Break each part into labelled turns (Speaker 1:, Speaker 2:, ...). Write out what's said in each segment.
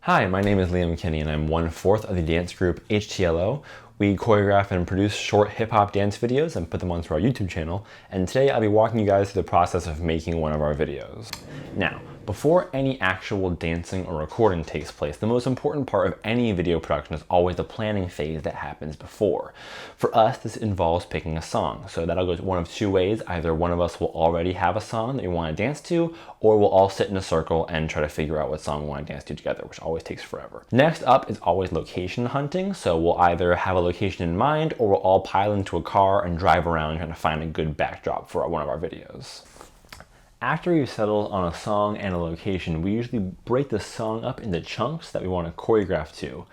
Speaker 1: Hi, my name is Liam Kinney and I'm 1/4 of the dance group HTLO. We choreograph and produce short hip-hop dance videos and put them onto our YouTube channel. And today I'll be walking you guys through the process of making one of our videos. Now, before any actual dancing or recording takes place, the most important part of any video production is always the planning phase that happens before. For us, this involves picking a song. So that'll go one of two ways. Either one of us will already have a song that we want to dance to, or we'll all sit in a circle and try to figure out what song we want to dance to together, which always takes forever. Next up is always location hunting. So we'll either have a location in mind, or we'll all pile into a car and drive around trying to find a good backdrop for one of our videos. After we've settled on a song and a location, we usually break the song up into chunks that we want to choreograph to.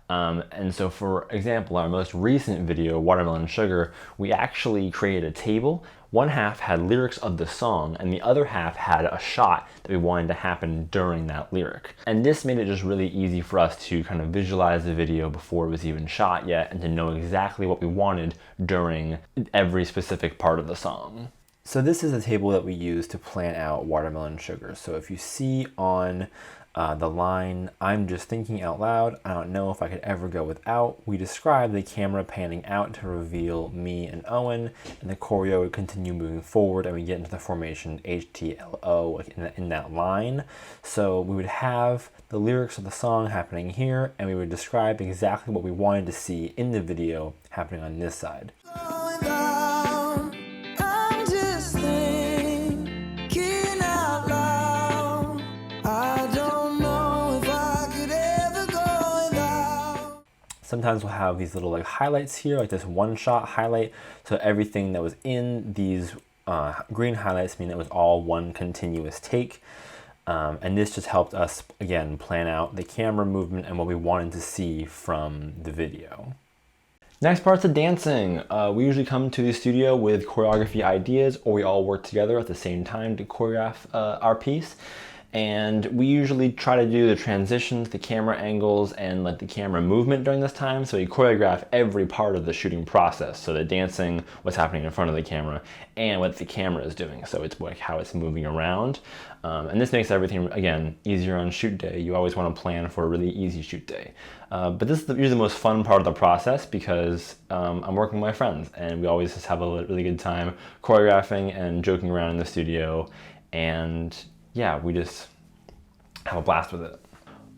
Speaker 1: And so for example, our most recent video, Watermelon Sugar, we actually created a table. One half had lyrics of the song and the other half had a shot that we wanted to happen during that lyric. And this made it just really easy for us to kind of visualize the video before it was even shot yet and to know exactly what we wanted during every specific part of the song. So this is a table that we use to plan out Watermelon Sugar. So if you see on the line, I'm just thinking out loud, I don't know if I could ever go without, we describe the camera panning out to reveal me and Owen, and the choreo would continue moving forward and we get into the formation HTLO in that line. So we would have the lyrics of the song happening here, and we would describe exactly what we wanted to see in the video happening on this side. Sometimes we'll have these little highlights here, like this one-shot highlight. So everything that was in these green highlights mean it was all one continuous take. And this just helped us, again, plan out the camera movement and what we wanted to see from the video. Next part's the dancing. We usually come to the studio with choreography ideas, or we all work together at the same time to choreograph our piece. And we usually try to do the transitions, the camera angles, and the camera movement during this time. So we choreograph every part of the shooting process. So the dancing, what's happening in front of the camera, and what the camera is doing. So it's how it's moving around. And this makes everything, again, easier on shoot day. You always want to plan for a really easy shoot day. But this is usually the most fun part of the process because I'm working with my friends and we always just have a really good time choreographing and joking around in the studio. And yeah, we just have a blast with it.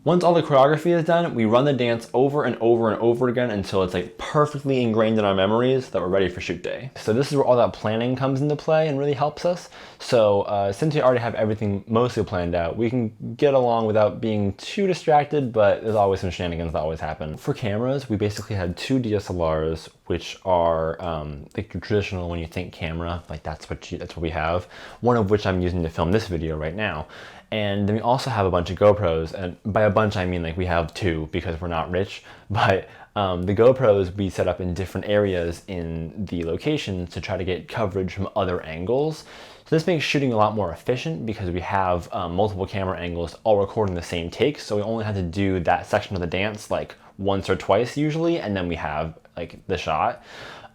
Speaker 1: Once all the choreography is done, we run the dance over and over and over again until it's perfectly ingrained in our memories that we're ready for shoot day. So this is where all that planning comes into play and really helps us. So since we already have everything mostly planned out, we can get along without being too distracted, but there's always some shenanigans that always happen. For cameras, we basically had two DSLRs, which are the traditional when you think camera, that's what we have. One of which I'm using to film this video right now. And then we also have a bunch of GoPros, and by a bunch I mean we have two because we're not rich, but the GoPros we set up in different areas in the location to try to get coverage from other angles. So this makes shooting a lot more efficient because we have multiple camera angles all recording the same take, so we only have to do that section of the dance once or twice usually, and then we have the shot.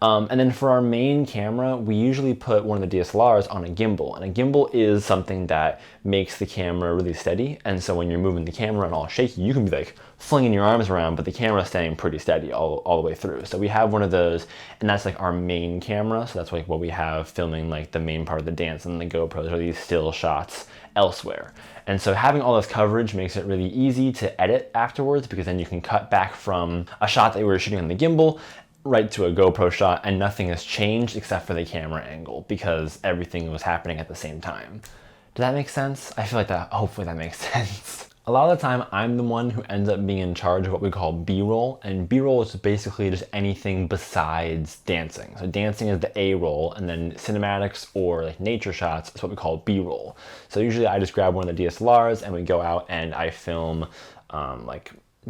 Speaker 1: And then for our main camera, we usually put one of the DSLRs on a gimbal. And a gimbal is something that makes the camera really steady. And so when you're moving the camera and all shaky, you can be flinging your arms around, but the camera's staying pretty steady all the way through. So we have one of those, and that's our main camera. So that's what we have filming the main part of the dance, and the GoPros are these still shots elsewhere. And so having all this coverage makes it really easy to edit afterwards, because then you can cut back from a shot that we were shooting on the gimbal right to a GoPro shot and nothing has changed except for the camera angle because everything was happening at the same time. Does that make sense? I feel hopefully that makes sense. A lot of the time I'm the one who ends up being in charge of what we call B-roll, and B-roll is basically just anything besides dancing. So dancing is the A roll, and then cinematics or nature shots is what we call B-roll. So usually I just grab one of the DSLRs and we go out and I film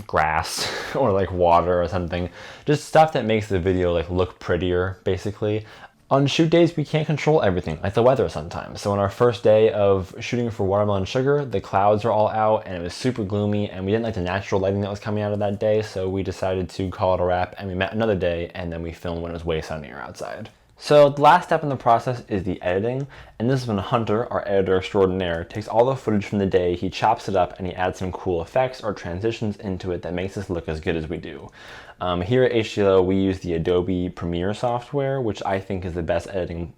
Speaker 1: grass or water or something, just stuff that makes the video look prettier basically. On shoot days we can't control everything, like the weather sometimes. So on our first day of shooting for Watermelon Sugar, the clouds are all out and it was super gloomy and we didn't like the natural lighting that was coming out of that day, so we decided to call it a wrap and we met another day and then we filmed when it was way sunnier outside. So the last step in the process is the editing, and this is when Hunter, our editor extraordinaire, takes all the footage from the day, he chops it up, and he adds some cool effects or transitions into it that makes us look as good as we do. Here at HTLO, we use the Adobe Premiere software, which I think is the best editing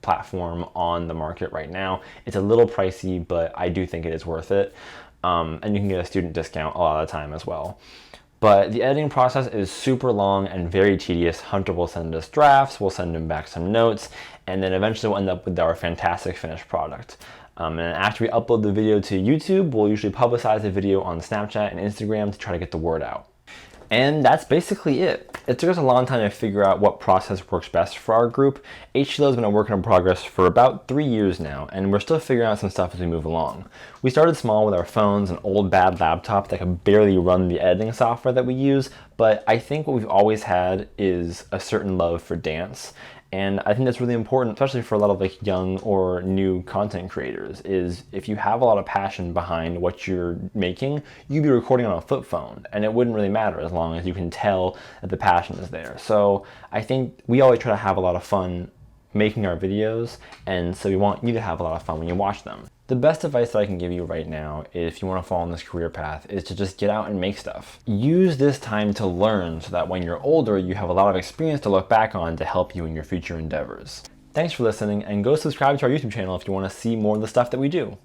Speaker 1: platform on the market right now. It's a little pricey, but I do think it is worth it. And you can get a student discount a lot of the time as well. But the editing process is super long and very tedious. Hunter will send us drafts, we'll send him back some notes, and then eventually we'll end up with our fantastic finished product. And after we upload the video to YouTube, we'll usually publicize the video on Snapchat and Instagram to try to get the word out. And that's basically it. It took us a long time to figure out what process works best for our group. HTLO has been a work in progress for about 3 years now, and we're still figuring out some stuff as we move along. We started small with our phones, an old bad laptop that could barely run the editing software that we use, but I think what we've always had is a certain love for dance. And I think that's really important, especially for a lot of like young or new content creators, is if you have a lot of passion behind what you're making, you'd be recording on a flip phone and it wouldn't really matter as long as you can tell that the passion is there. So I think we always try to have a lot of fun making our videos, and so we want you to have a lot of fun when you watch them. The best advice that I can give you right now, if you want to follow on this career path, is to just get out and make stuff. Use this time to learn so that when you're older, you have a lot of experience to look back on to help you in your future endeavors. Thanks for listening, and go subscribe to our YouTube channel if you want to see more of the stuff that we do.